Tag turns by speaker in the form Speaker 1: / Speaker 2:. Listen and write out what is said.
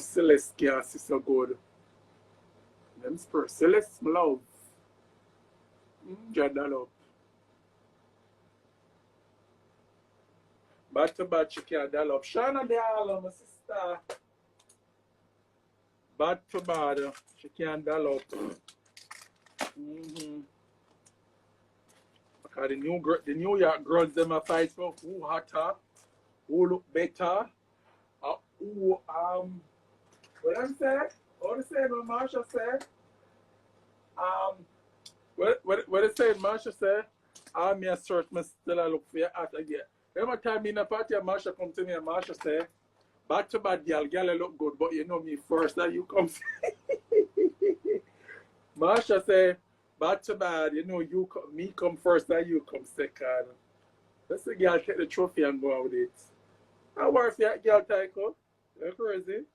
Speaker 1: Celeste can't see so good. Them spur Celeste, my love. Get that up. Back to back, she can't dial up. Shana dial my sister. Bad to bad, she can't dial up. Because the New York girls, them are fight for who hotter, who look better, who, what I'm saying? What I say, Marsha said? What I say, Marsha said? I'm a search, me still I look for your hat again. Every time in a party, Marsha come to me and Marsha say, bad to bad, girl look good, but you know me first, that you come. Marsha say, bad to bad, you know me come first, that you come second. Let's the girl take the trophy and go out with it. I worry if that girl take up. You're crazy.